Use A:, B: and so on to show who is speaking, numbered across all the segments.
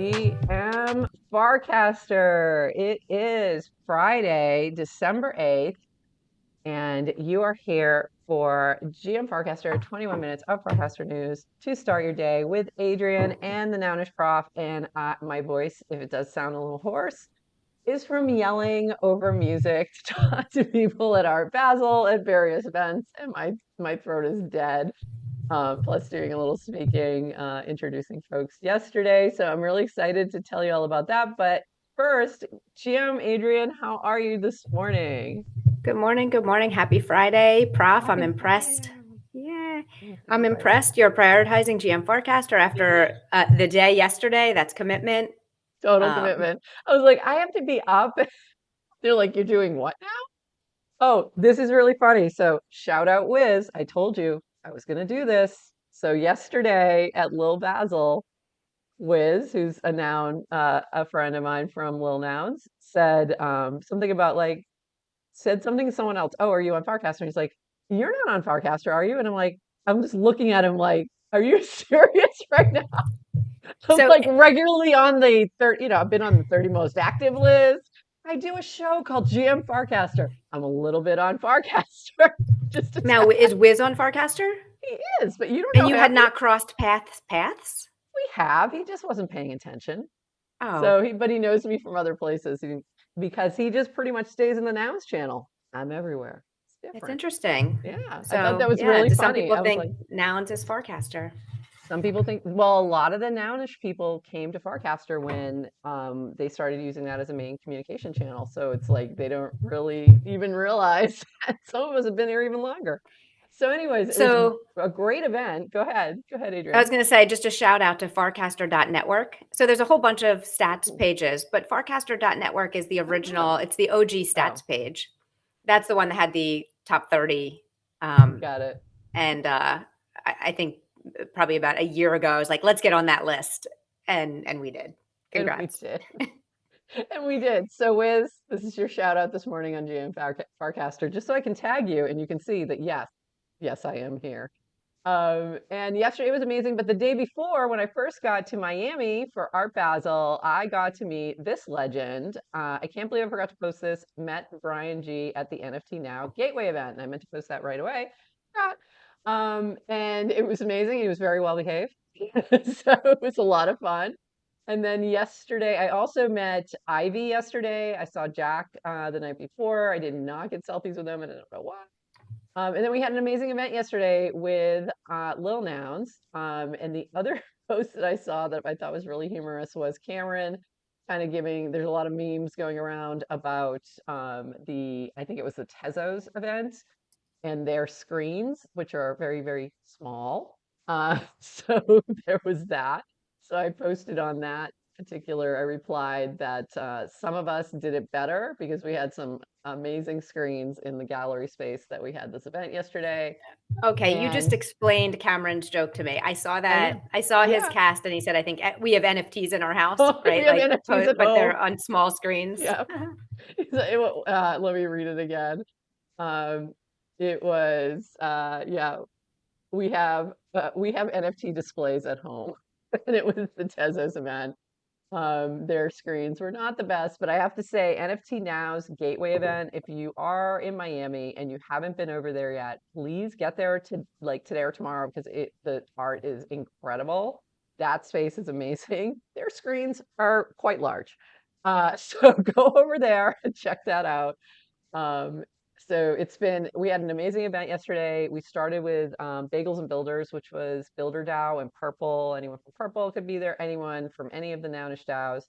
A: GM Farcaster. It is Friday, December 8th, and you are here for GM Farcaster, 21 minutes of Farcaster news to start your day with Adrian and the Nounish Prof. And my voice, if it does sound a little hoarse, is from yelling over music to talk to people at Art Basel at various events, and my throat is dead. Plus doing a little speaking, introducing folks yesterday. So I'm really excited to tell you all about that. But first, GM Adrian, how are you this morning?
B: Good morning. Good morning. Happy Friday, Prof. I'm
A: Happy
B: impressed.
A: Friday.
B: Yeah,
A: Yeah,
B: I'm
A: happy Friday.
B: impressed. You're prioritizing GM Farcaster after the day yesterday. That's commitment.
A: Total
B: Um,
A: commitment. I was like, I have to be up. They're like, you're doing what now? Oh, this is really funny. So shout out Wiz. I told you I was going to do this. So yesterday at Lil Basil, Wiz, who's a noun, a friend of mine from Lil Nouns, said something about like said something to someone else. Oh, are you on Farcaster? And he's like, you're not on Farcaster, are you? And I'm like, I'm just looking at him like, are you serious right now? I'm
B: so
A: like regularly on the 30, I've been on the 30 most active list. I do a show called GM Farcaster. I'm a little bit on Farcaster, just a
B: now
A: tad.
B: is Wiz on Farcaster?
A: He is, but you don't
B: And
A: know
B: you
A: him.
B: had not crossed paths?
A: We have. He just wasn't paying attention.
B: Oh,
A: So but he knows me from other places because he just pretty much stays in the Nouns channel. I'm everywhere. It's
B: that's
A: different.
B: interesting.
A: Yeah, I thought that
B: So
A: was
B: yeah,
A: really
B: do some
A: funny.
B: people
A: I was like,
B: think nouns is Farcaster?
A: some people think, well, a lot of the Nounish people came to Farcaster when they started using that as a main communication channel. So it's like they don't really even realize that some of us have been here even longer. So, anyways, it was
B: So
A: a great event. Go ahead. Go ahead,
B: I was
A: Adrian.
B: going to say just a shout out to Farcaster.network. So there's a whole bunch of stats
A: Cool.
B: pages, but Farcaster.network is the
A: Oh,
B: original, it's the OG
A: oh,
B: stats page. That's the one that had the top 30.
A: got it.
B: And I think probably about a year ago, I was like, let's get on that list. And we did.
A: And we
B: Congrats.
A: did. And we did. So, Wiz, this is your shout out this morning on GM Farcaster, just so I can tag you and you can see that, yes, yes, I am here. And yesterday was amazing. But the day before, when I first got to Miami for Art Basel, I got to meet this legend. I can't believe I forgot to post this. Met Brian G at the NFT Now Gateway event. And I meant to post that right away. Forgot. And it was amazing. He was very well behaved. So it was a lot of fun. And then yesterday, I also met Ivy yesterday. I saw Jack the night before. I did not get selfies with him, and I don't know why. And then we had an amazing event yesterday with Lil Nouns. And the other post that I saw that I thought was really humorous was Cameron kind of giving, there's a lot of memes going around about I think it was the Tezos event and their screens, which are very, very small. So there was that. So I posted on that particular, I replied that some of us did it better because we had some amazing screens in the gallery space that we had this event yesterday.
B: Okay, you just
A: And
B: explained Cameron's joke to me. I saw
A: I
B: that.
A: know,
B: I saw his
A: yeah,
B: cast, and he said, "I think we have NFTs in our house,
A: we
B: right?
A: have
B: Like,
A: NFTs at
B: but
A: home.
B: they're on small screens."
A: Yeah. Let me read it again. Um, it was, yeah, we have NFT displays at home, and it was the Tezos event. Their screens were not the best, but I have to say, NFT Now's Gateway event, if you are in Miami and you haven't been over there yet, please get there to like today or tomorrow because the art is incredible. That space is amazing. Their screens are quite large. So go over there and check that out. Um, so we had an amazing event yesterday. We started with Bagels and Builders, which was Builder DAO and Purple. Anyone from Purple could be there, anyone from any of the Nounish DAOs.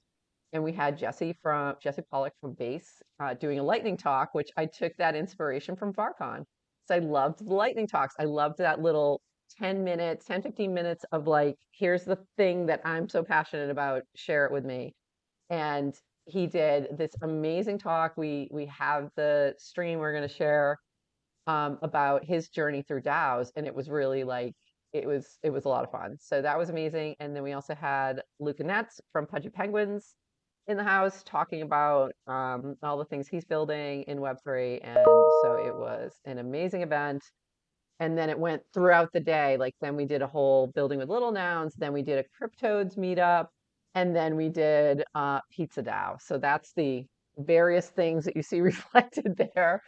A: And we had Jesse Pollock from Base doing a lightning talk, which I took that inspiration from FarCon. So I loved the lightning talks. I loved that little 10 minutes, 10, 15 minutes of like, here's the thing that I'm so passionate about, share it with me. And he did this amazing talk. We have the stream we're going to share about his journey through DAOs, and it was really like it was a lot of fun. So that was amazing. And then we also had Luca Netz from Pudgy Penguins in the house talking about all the things he's building in Web3, and so it was an amazing event. And then it went throughout the day. Like then we did a whole building with little nouns. Then we did a Cryptodes meetup. And then we did pizza dough. So that's the various things that you see reflected there.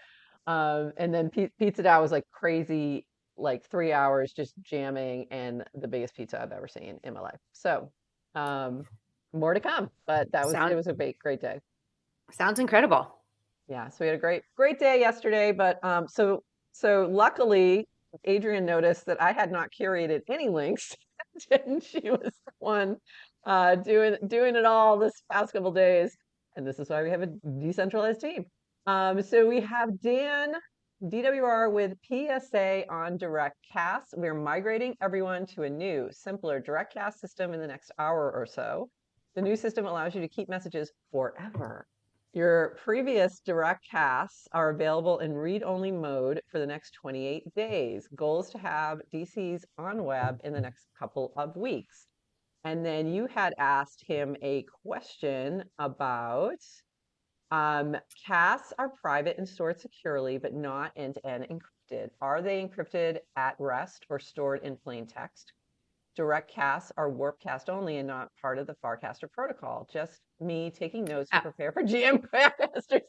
A: And then pizza dough was like crazy, like 3 hours just jamming, and the biggest pizza I've ever seen in my life. So um, more to come, but it
B: Sound
A: was a great day.
B: sounds incredible.
A: Yeah, so we had a great day yesterday, but so luckily Adrian noticed that I had not curated any links, and she was the one doing it all this past couple days, and this is why we have a decentralized team. So we have Dan DWR with PSA on direct cast. We're migrating everyone to a new, simpler direct cast system in the next hour or so. The new system allows you to keep messages forever. Your previous direct casts are available in read-only mode for the next 28 days. Goal is to have DCs on web in the next couple of weeks. And then you had asked him a question about casts are private and stored securely, but not end-to-end encrypted. Are they encrypted at rest or stored in plain text? Direct casts are warpcast only and not part of the Farcaster protocol. Just me taking notes to
B: Uh,
A: prepare for GM Farcaster.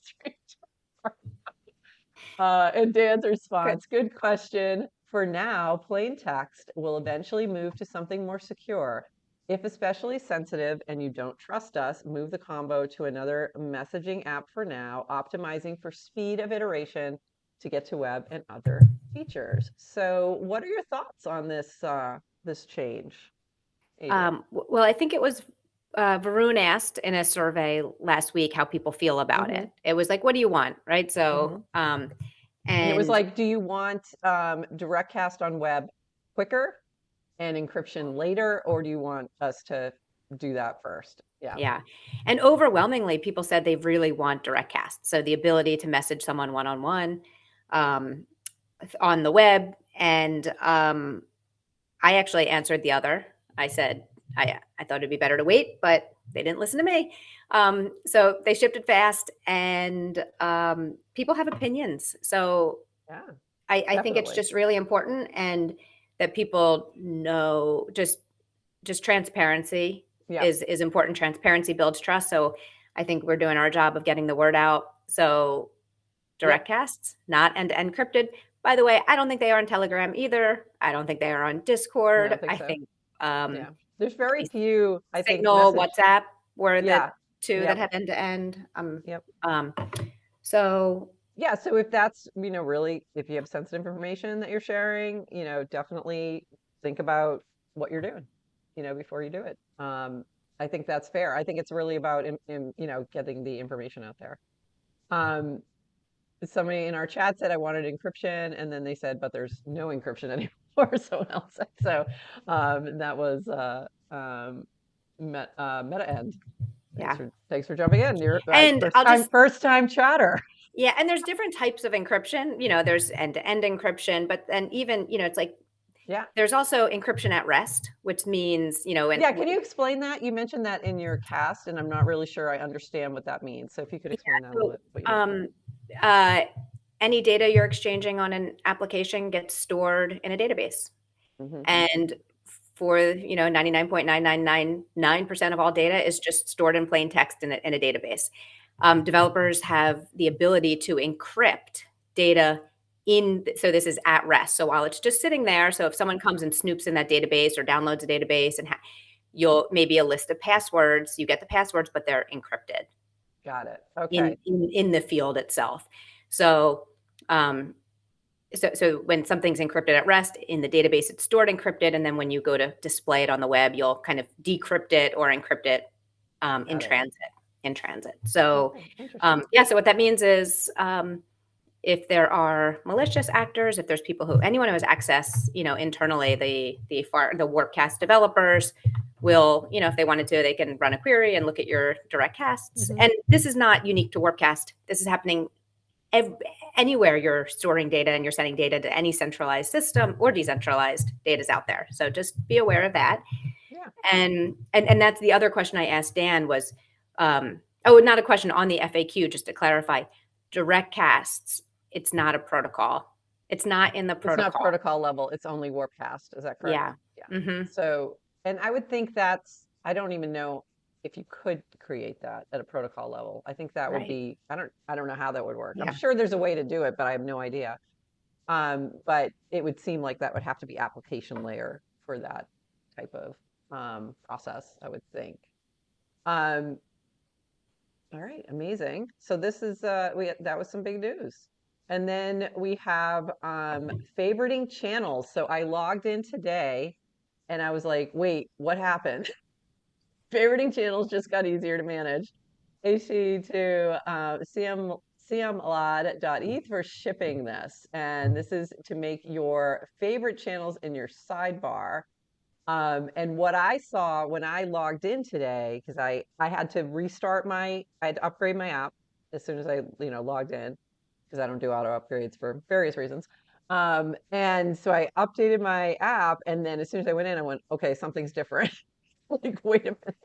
A: And Dan's
B: good.
A: response, good question. For now, plain text will eventually move to something more secure. If especially sensitive and you don't trust us, move the combo to another messaging app for now, optimizing for speed of iteration to get to web and other features. So what are your thoughts on this change, Adrian?
B: Well, I think it was Varun asked in a survey last week how people feel about
A: Mm-hmm,
B: it. It was like, what do you want? Right.
A: mm-hmm.
B: So,
A: And it was
B: and
A: like, do you want direct cast on web quicker and encryption later, or do you want us to do that first? Yeah.
B: yeah. And overwhelmingly, people said they really want direct cast. So the ability to message someone one on one on the web. And I actually answered the other. I said, I thought it'd be better to wait, but they didn't listen to me. So they shipped it fast, and people have opinions. So
A: Yeah,
B: I think it's
A: definitely.
B: just really important, and that people know just transparency
A: Yeah.
B: is important. Transparency builds trust. So I think we're doing our job of getting the word out. So direct
A: Yep.
B: casts, not end-to-end encrypted. By the way, I don't think they are on Telegram either. I don't think they are on
A: I
B: Discord.
A: don't think
B: I
A: so.
B: think um,
A: Yeah. There's very few, I think,
B: Signal,
A: message.
B: WhatsApp were the
A: Yeah.
B: two that
A: Yep.
B: had end-to-end.
A: Yep.
B: Um, so
A: Yeah. So if that's, really, if you have sensitive information that you're sharing, definitely think about what you're doing, before you do it. I think that's fair. I think it's really about, getting the information out there. Um, Somebody in our chat said I wanted encryption, and then they said, but there's no encryption anymore. Someone else said so. That was Meta End.
B: yeah,
A: Thanks for jumping in. You're
B: and I'll just
A: first time chatter.
B: yeah, and there's different types of encryption. There's end-to-end encryption, but then even it's like
A: Yeah.
B: there's also encryption at rest, which means and
A: Yeah, can you explain that? You mentioned that in your cast, and I'm not really sure I understand what that means. So if you could explain that a little
B: so
A: bit, what you mean.
B: um, uh, any data you're exchanging on an application gets stored in a database.
A: Hmm.
B: And for 99.9999% of all data is just stored in plain text in a database. Developers have the ability to encrypt data so this is at rest. So while it's just sitting there, so if someone comes and snoops in that database or downloads a database and you'll maybe a list of passwords, you get the passwords, but they're encrypted
A: Got it.
B: in
A: Okay.
B: in the field itself. So um, so when something's encrypted at rest in the database, it's stored encrypted, and then when you go to display it on the web, you'll kind of decrypt it or encrypt it in
A: Got it.
B: transit. In transit. So
A: Okay. Interesting.
B: yeah. So what that means is if there are malicious actors, if there's people anyone who has access, internally, the Warpcast developers will, if they wanted to, they can run a query and look at your direct casts.
A: Hmm.
B: And this is not unique to Warpcast. This is happening anywhere you're storing data and you're sending data to any centralized system or decentralized data is out there. So just be aware of that.
A: Yeah.
B: And that's the other question I asked Dan was, not a question on the FAQ, just to clarify, direct casts, it's not a protocol. It's not in the
A: It's not
B: protocol.
A: protocol level. It's only Warpcast. Is that correct?
B: Yeah.
A: Yeah.
B: Hmm.
A: So, and I would think I don't even know. if you could create that at a protocol level. I think that would
B: Right.
A: be, I don't know how that would work. I'm
B: Yeah.
A: sure there's a way to do it, but I have no idea. But it would seem like that would have to be application layer for that type of process, I would think. Um, all right, amazing. So this is that was some big news. And then we have favoriting channels. So I logged in today and I was like, wait, what happened? Favoriting channels just got easier to manage. AC to cmlad.eth for shipping this. And this is to make your favorite channels in your sidebar. And what I saw when I logged in today, because I had to I had to upgrade my app as soon as I, logged in, because I don't do auto upgrades for various reasons. And so I updated my app, and then as soon as I went in, I went, okay, something's different. Like, wait a minute.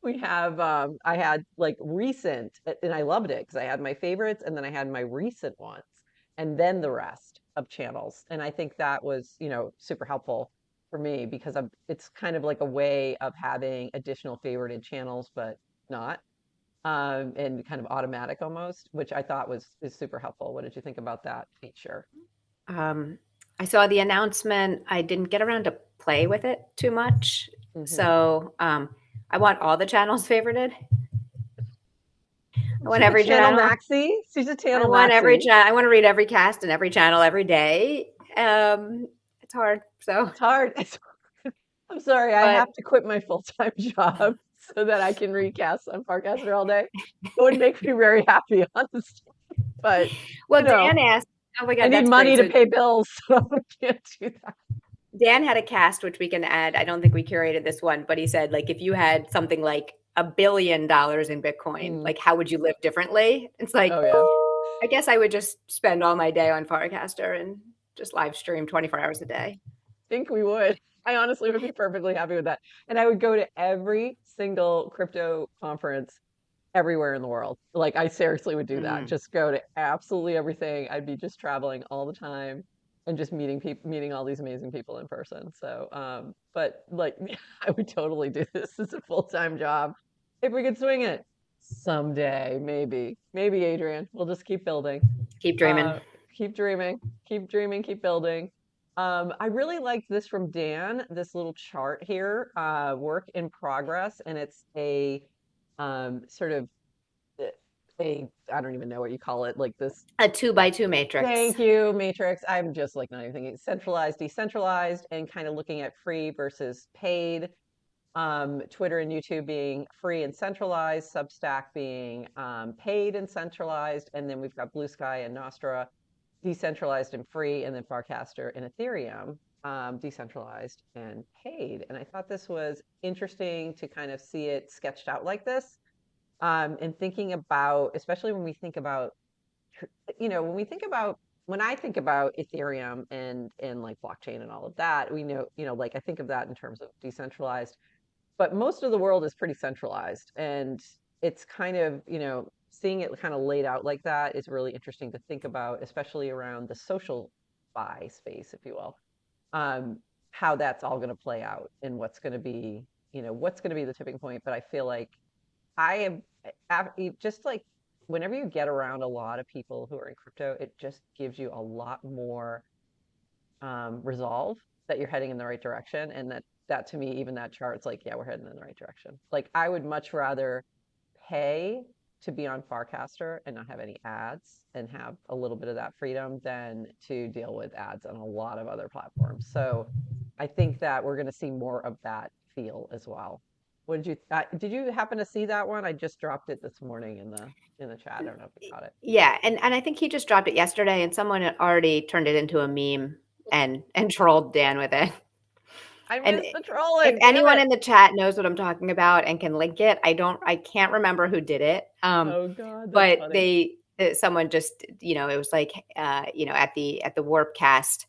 A: We have I had like recent, and I loved it because I had my favorites and then I had my recent ones and then the rest of channels. And I think that was, super helpful for me because it's kind of like a way of having additional favorited channels, but not and kind of automatic almost, which I thought is super helpful. What did you think about that feature?
B: Um, I saw the announcement. I didn't get around to play with it too much.
A: Hmm.
B: So I want all the channels favorited. I want
A: She's a
B: every
A: channel
B: channel.
A: maxi. She's a
B: I
A: channel
B: want every
A: maxi.
B: channel. I want to read every cast and every channel every day. It's hard. So,
A: It's hard. I'm sorry, I
B: but
A: have to quit my full-time job so that I can recast on Farcaster all day. It would make me very happy, honestly. But,
B: well,
A: you know,
B: Dan asked. Oh my
A: I
B: God,
A: need
B: that's
A: money
B: great.
A: to
B: So
A: pay bills, so I can't do that.
B: Dan had a cast which we can add. I don't think we curated this one, but he said like if you had something like $1 billion in Bitcoin,
A: Mm.
B: like how would you live differently? It's like
A: Oh yeah.
B: I guess I would just spend all my day on Farcaster and just live stream 24 hours a day.
A: Think we would. I honestly would be perfectly happy with that. And I would go to every single crypto conference everywhere in the world. Like I seriously would do that.
B: Mm.
A: Just go to absolutely everything. I'd be just traveling all the time and just meeting all these amazing people in person. So, but like I would totally do this as a full-time job if we could swing it someday, maybe. Maybe Adrian. We'll just keep building.
B: Keep dreaming.
A: Uh, keep dreaming, keep dreaming, keep building. I really liked this from Dan, this little chart here, work in progress, and it's a sort of uh, I don't even know what you call it, like this.
B: A 2 by 2 matrix.
A: Thank you, Matrix. I'm just like not even thinking centralized, decentralized, and kind of looking at free versus paid. Twitter and YouTube being free and centralized, Substack being paid and centralized, and then we've got Blue Sky and Nostra decentralized and free, and then Farcaster and Ethereum decentralized and paid. And I thought this was interesting to kind of see it sketched out like this. And thinking about, especially when we think about, when we think about, when I think about Ethereum and like blockchain and all of that, we know, like I think of that in terms of decentralized, but most of the world is pretty centralized, and it's kind of, seeing it kind of laid out like that is really interesting to think about, especially around the social buy space, if you will, um, how that's all going to play out and what's going to be, what's going to be the tipping point. But I feel like I just like whenever you get around a lot of people who are in crypto, it just gives you a lot more resolve that you're heading in the right direction. And that to me, even that chart's like, yeah, we're heading in the right direction. Like I would much rather pay to be on Farcaster and not have any ads and have a little bit of that freedom than to deal with ads on a lot of other platforms. So I think that we're going to see more of that feel as well. What did you happen to see that one? I just dropped it this morning in the chat. I don't know if you caught it.
B: Yeah, and I think he just dropped it yesterday, and someone had already turned it into a meme and trolled Dan with it.
A: I
B: And
A: missed the
B: if
A: trolling. Damn
B: anyone
A: it.
B: in the chat knows what I'm talking about and can link it, I can't remember who did it.
A: Oh God, that's
B: But
A: funny.
B: someone just, it was like, at the Warpcast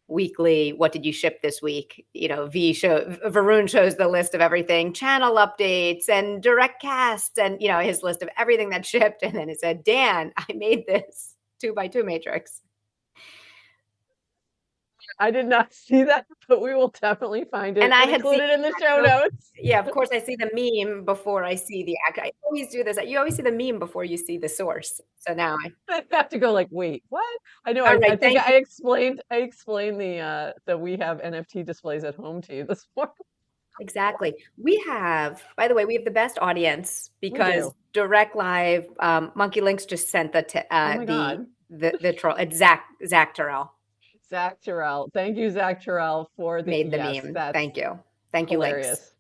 B: weekly, what did you ship this week? Varun shows the list of everything, channel updates and direct casts and, his list of everything that shipped. And then it said, Dan, I made this 2 by 2 matrix.
A: I did not see that, but we will definitely find
B: And
A: it
B: I
A: and
B: had seen
A: include it in the
B: the
A: show
B: actual
A: notes.
B: yeah, of course, I see the meme before I see the act I always do this. You always see the meme before you see the source. So now
A: I have to go like, wait, what? I know. I
B: alright,
A: think
B: thank you.
A: I explained the we have NFT displays at home to you this morning.
B: Exactly. We have by the way, we have the best audience
A: We
B: because
A: do.
B: direct live, Monkey Links just sent
A: Oh my God.
B: the troll. It's Zach Terrell
A: Zach Terrell. Thank you, Zach Terrell, for the
B: made the
A: yes,
B: meme.
A: that's
B: Thank you. Thank you, Links.
A: hilarious.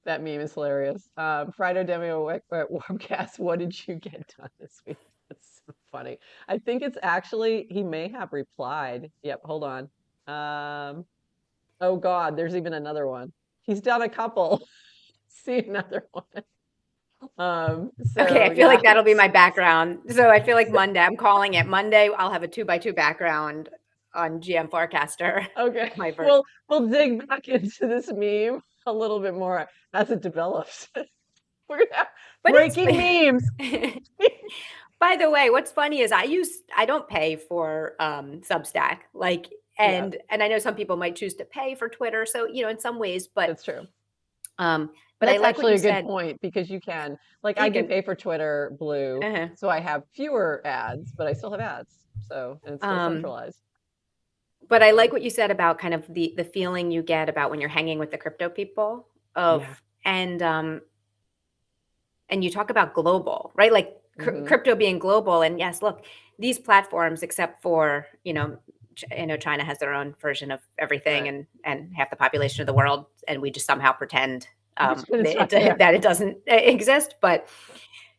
A: That meme is hilarious. Friday Demo at Warmcast, what did you get done this week? That's so funny. I think it's actually, he may have replied. Yep, hold on. Oh God, there's even another one. He's done a couple. See another one.
B: Okay,
A: So
B: I feel
A: yeah.
B: like that'll be my background. So I feel like Monday, I'm calling it Monday. I'll have a 2x2 background on GM Farcaster.
A: Okay.
B: My ver
A: We'll dig back into this meme a little bit more as it develops. We're gonna have
B: but
A: breaking memes.
B: it's by the way, what's funny is I don't pay for Substack. Like
A: Yeah,
B: and I know some people might choose to pay for Twitter. So, in some ways,
A: that's true.
B: um but I
A: That's
B: like what
A: actually
B: you
A: a good
B: said.
A: point because you can, like, I
B: You
A: do
B: can
A: pay for Twitter Blue,
B: uh
A: so I have fewer ads, but I still have ads. So, and it's still
B: um
A: centralized.
B: but I like
A: So,
B: what you said about kind of the feeling you get about when you're hanging with the crypto people of
A: yeah.
B: and and you talk about global, right? Like
A: Hmm.
B: crypto being global. And yes, look, these platforms, except for China has their own version of everything,
A: Right.
B: and half the population of the world, and we just somehow pretend
A: But it's not there.
B: that it doesn't exist. But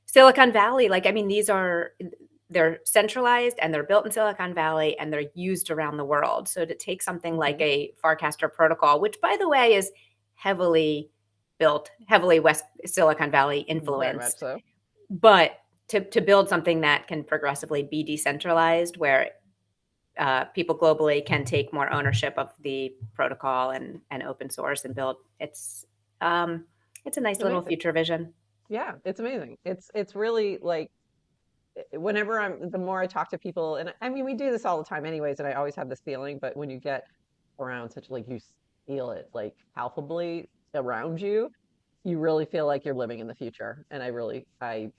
B: Silicon Valley, like I mean, they're centralized and they're built in Silicon Valley and they're used around the world. So to take something like
A: Hmm.
B: a Farcaster protocol, which by the way is heavily built, heavily West Silicon Valley
A: Very much
B: influenced,
A: so.
B: but to build something that can progressively be decentralized, where people globally can take more ownership of the protocol and open source and build, it's a
A: It's
B: nice little
A: amazing.
B: future vision.
A: Yeah, it's amazing. It's really like whenever the more I talk to people, and I mean, we do this all the time anyways, and I always have this feeling, but when you get around such like you feel it like palpably around you, you really feel like you're living in the future. And I really, I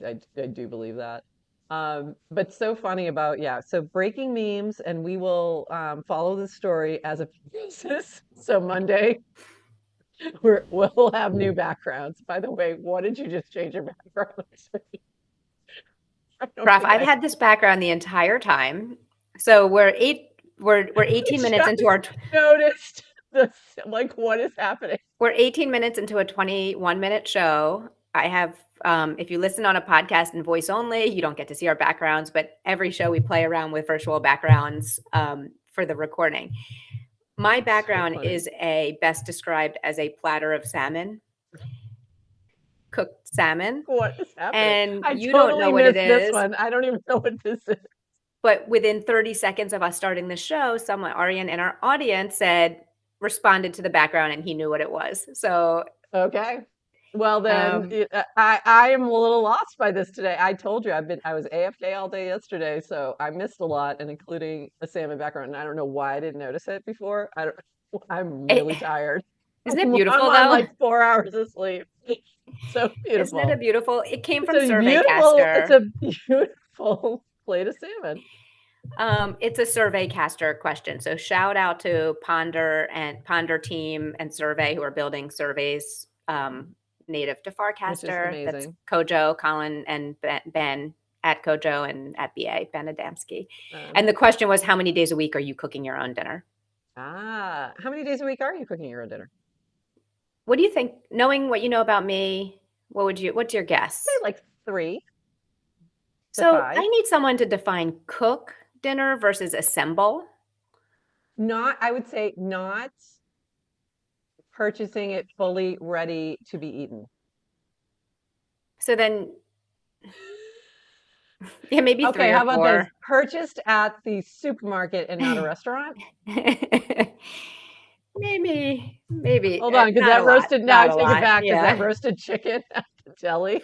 A: do believe that. But so funny about, yeah, so breaking memes, and we will follow the story as it progresses. So Monday, we'll have new backgrounds. By the way, what did you just change your background to? I don't
B: Raf,
A: think
B: I've
A: I
B: had this background the entire time. So we're 18 minutes into
A: just
B: our
A: noticed this, like, what is happening?
B: we're 18 minutes into a 21-minute show. I have if you listen on a podcast and voice only, you don't get to see our backgrounds, but every show we play around with virtual backgrounds for the recording. My
A: So
B: background
A: funny.
B: is a best described as a platter of salmon, cooked salmon,
A: What is happening?
B: and
A: I
B: you don't know
A: totally
B: what it
A: missed this
B: is.
A: one. I don't even know what this is.
B: But within 30 seconds of us starting the show, someone, Arian in our audience said, responded to the background and he knew what it was. So,
A: Okay. Well, then
B: um,
A: I am a little lost by this today. I told you I was AFK all day yesterday, so I missed a lot, and including a salmon background. And I don't know why I didn't notice it before. I don't. I'm really
B: it,
A: tired.
B: isn't it
A: I'm
B: beautiful
A: on
B: though?
A: like 4 hours of sleep. So
B: Isn't it a
A: beautiful.
B: beautiful? It came
A: It's
B: from
A: a beautiful. It's
B: SurveyCaster.
A: a beautiful plate of salmon.
B: It's a SurveyCaster question. So shout out to Ponder team and Survey who are building surveys native to
A: Which is
B: Farcaster. That's
A: amazing.
B: Kojo, Colin, and Ben at Kojo and at BA, Ben Adamski. And
A: Um,
B: the question was, how many days a week are you cooking your own dinner?
A: how many days a week are you cooking your own dinner?
B: What do you think? Knowing what you know about me, what's your
A: Say
B: guess?
A: like 3 to 5.
B: So I need someone to define cook dinner versus assemble.
A: Not, I would say, not purchasing it fully ready to be eaten.
B: So then, yeah, maybe
A: Okay,
B: three or
A: how about this?
B: four.
A: Purchased at the supermarket and not a restaurant?
B: Maybe,
A: Hold on, because
B: not a
A: that
B: lot,
A: roasted, now I
B: not a
A: take it
B: lot,
A: back, because that
B: yeah.
A: roasted chicken at the deli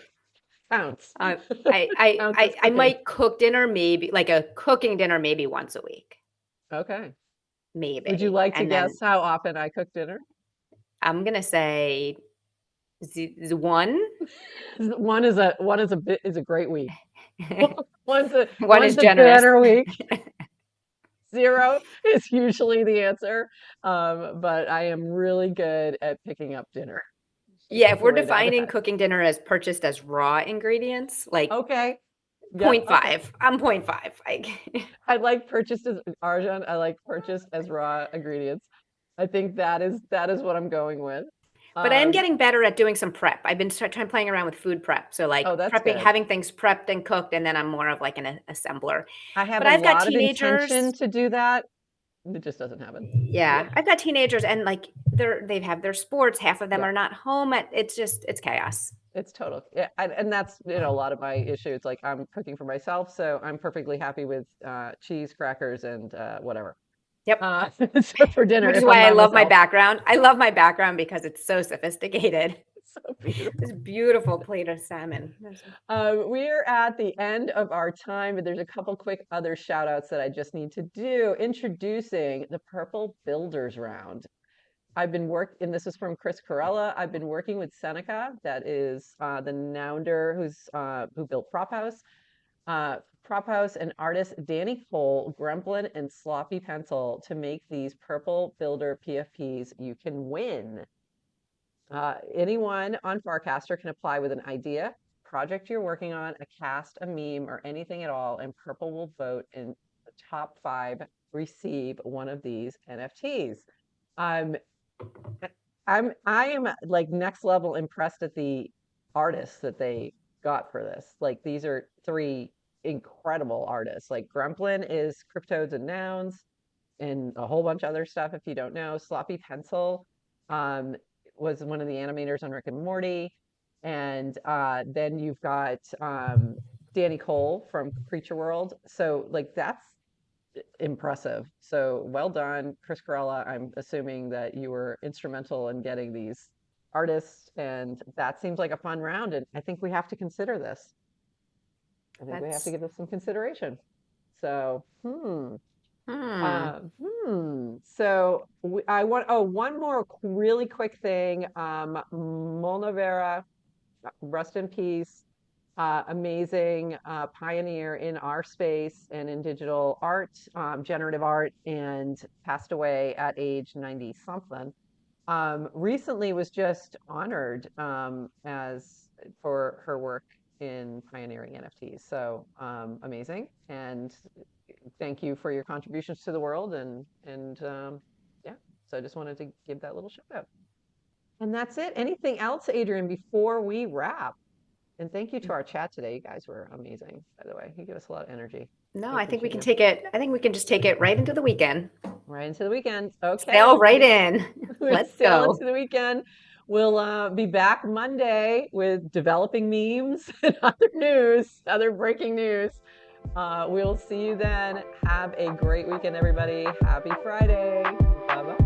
A: counts.
B: Uh, I I
A: Counts as
B: I
A: cooking.
B: might cook dinner maybe like a cooking dinner maybe once a week.
A: Okay. Would you
B: maybe.
A: like to
B: And then
A: guess how often I cook dinner?
B: I'm gonna say one.
A: One is a great week. One's a
B: One is
A: one's a
B: generous.
A: banner week. 0 is usually the answer. But I am really good at picking up dinner.
B: Yeah, if
A: Is the
B: we're
A: way that
B: defining cooking dinner as purchased as raw ingredients, like
A: Okay. Yep.
B: point
A: Okay.
B: 0.5. I'm point 0.5.
A: I like purchased as Arjan. I like purchased as raw ingredients. I think that is what I'm going with.
B: But I am
A: Um,
B: getting better at doing some prep. I've been trying playing around with food prep. So like
A: oh, that's
B: prepping,
A: good.
B: having things prepped and cooked, and then I'm more of like an assembler.
A: I have
B: But
A: a
B: I've got
A: lot of intention
B: teenagers.
A: to do that. It just doesn't happen.
B: Yeah, I've got teenagers, and like they have their sports. Half of them
A: Yeah.
B: are not home. It's chaos.
A: It's total. Yeah, and that's, a lot of my issue. It's like I'm cooking for myself, so I'm perfectly happy with cheese, crackers, and whatever.
B: Yep.
A: So for dinner,
B: Which is
A: if I'm
B: why I
A: by
B: love my
A: myself,
B: background. I love my background because it's so sophisticated.
A: it's so beautiful.
B: This beautiful plate of salmon.
A: We are at the end of our time, but there's a couple quick other shout outs that I just need to do. Introducing the Purple Builders Round. And this is from Chris Corella. I've been working with Seneca, that is the Nounder who built Prop House, and artist Danny Cole, Gremplin, and Sloppy Pencil to make these Purple Builder PFPs you can win. Anyone on Farcaster can apply with an idea, project you're working on, a cast, a meme, or anything at all, and Purple will vote in the top 5 receive one of these NFTs. Um, I am like next level impressed at the artists that they got for this. Like these are 3 incredible artists. Like Gremplin is Cryptodes and Nouns and a whole bunch of other stuff if you don't know. Sloppy Pencil um, was one of the animators on Rick and Morty. And then you've got Danny Cole from Creature World. So like that's impressive. So well done, Chris Corella. I'm assuming that you were instrumental in getting these artists, and that seems like a fun round. And I think we have to consider this. I think we have to
B: That's
A: give this some consideration. So,
B: hmm.
A: So I want, oh, one more really quick thing. Molna Vera, rest in peace. Amazing pioneer in our space and in digital art, generative art, and passed away at age 90 something. Recently was just honored as for her work in pioneering NFTs. So amazing, and thank you for your contributions to the world. And yeah, so I just wanted to give that little shout out. And that's it. Anything else, Adrian, before we wrap? And thank you to our chat today. You guys were amazing, by the way. You give us a lot of energy.
B: No,
A: We
B: I think we
A: appreciate
B: can
A: you.
B: take it. I think we can just take it right into the weekend.
A: Right into the weekend. Okay.
B: Sail right in.
A: We're
B: Let's
A: sail
B: go.
A: into the weekend. We'll be back Monday with developing memes and other news, other breaking news. We'll see you then. Have a great weekend, everybody. Happy Friday. Bye-bye.